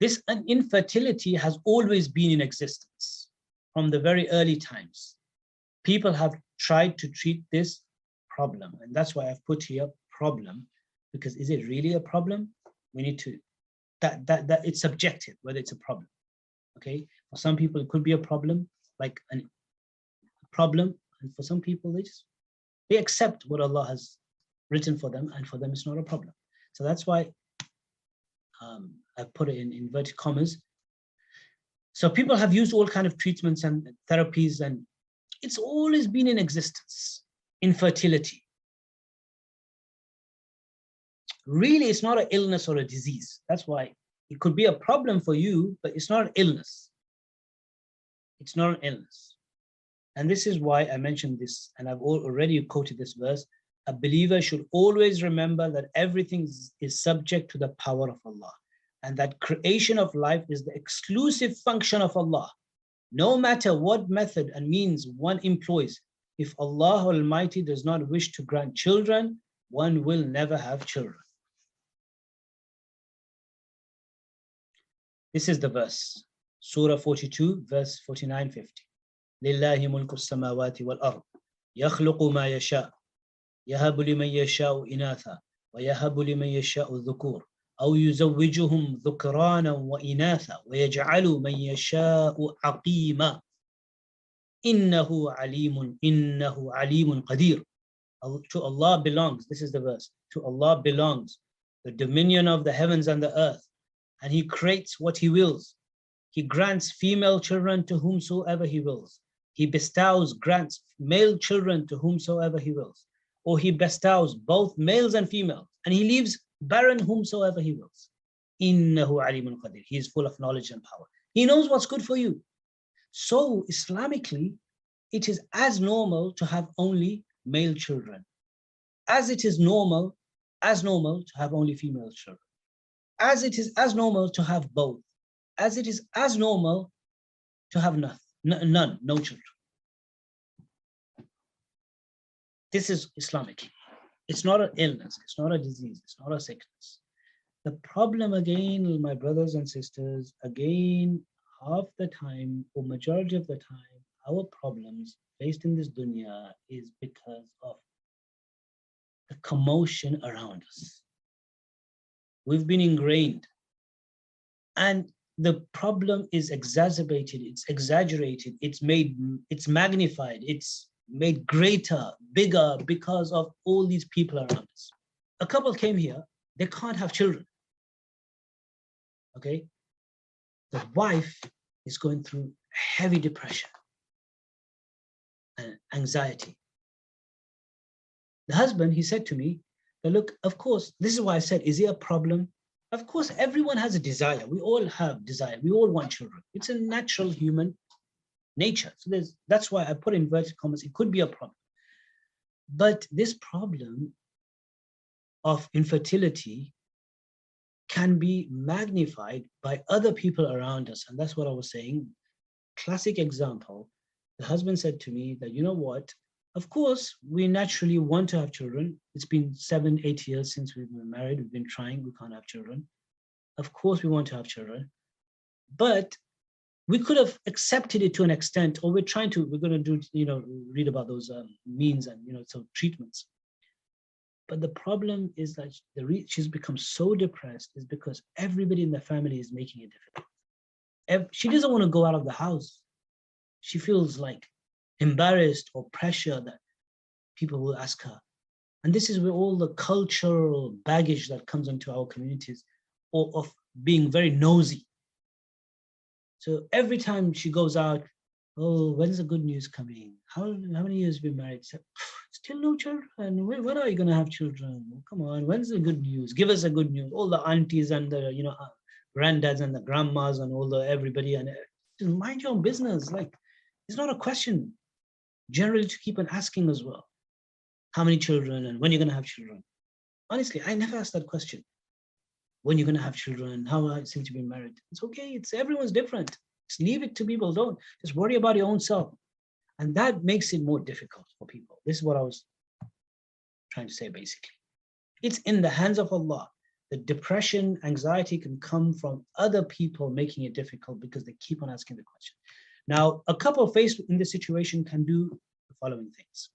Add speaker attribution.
Speaker 1: This infertility has always been in existence from the very early times. People have tried to treat this problem, and that's why I've put here problem, because is it really a problem? We need to, that it's subjective whether it's a problem. Okay, for some people it could be a problem, like a problem, and for some people they accept what Allah has written for them, and for them it's not a problem. So that's why I put it in inverted commas. So people have used all kinds of treatments and therapies, and it's always been in existence. Infertility. Really, it's not an illness or a disease. That's why it could be a problem for you, but it's not an illness. It's not an illness. And this is why I mentioned this, and I've already quoted this verse. A believer should always remember that everything is subject to the power of Allah, and that creation of life is the exclusive function of Allah. No matter what method and means one employs, if Allah Almighty does not wish to grant children, one will never have children. This is the verse, Surah 42, verse 49-50. لله ملك السماوات والأرض يخلق ما يشاء يهب لمن يشاء إناثا ويهب لمن يشاء الذكور أو يزوجهم ذكرانا وإناثا ويجعل من يشاء عقيما إنه عليم قدير. To Allah belongs, this is the verse, to Allah belongs the dominion of the heavens and the earth, and He creates what He wills. He grants female children to whomsoever He wills. He grants male children to whomsoever He wills. Or He bestows both males and females, and He leaves barren whomsoever He wills. Innahu alimun qadir. He is full of knowledge and power. He knows what's good for you. So Islamically, it is as normal to have only male children, as it is normal to have only female children, as it is as normal to have both, as it is as normal to have no children. This is Islamic. It's not an illness, it's not a disease, it's not a sickness. The problem again, my brothers and sisters, again, half the time or majority of the time, our problems faced in this dunya is because of the commotion around us. We've been ingrained, and the problem is exacerbated, it's exaggerated, it's magnified, it's made greater, bigger because of all these people around us. A couple came here, they can't have children. Okay, the wife is going through heavy depression and anxiety. The husband, he said to me, look, of course, this is why I said, is it a problem? Of course, everyone has a desire. We all have desire. We all want children. It's a natural human nature. So that's why I put in inverted commas, it could be a problem. But this problem of infertility can be magnified by other people around us. And that's what I was saying. Classic example, the husband said to me that, you know what, of course, we naturally want to have children. It's been 7-8 years since we've been married. We've been trying, we can't have children. Of course, we want to have children, but we could have accepted it to an extent, or we're going to do, read about those means and, some treatments. But the problem is that she's become so depressed is because everybody in the family is making it difficult. She doesn't want to go out of the house. She feels like embarrassed or pressure that people will ask her. And this is where all the cultural baggage that comes into our communities, or of being very nosy. So every time she goes out, oh, when's the good news coming? How many years have you been married? So, still no children. When are you going to have children? Come on, when's the good news? Give us a good news. All the aunties and the granddads and the grandmas and all the everybody, and just mind your own business. Like, it's not a question. Generally, to keep on asking as well, how many children and when you're going to have children. Honestly, I never asked that question. When you're going to have children, how long since you've been married? It's okay. Everyone's different. Just leave it to people. Don't just worry about your own self. And that makes it more difficult for people. This is what I was trying to say, basically. It's in the hands of Allah. The depression, anxiety can come from other people making it difficult because they keep on asking the question. Now, a couple faced in this situation can do the following things.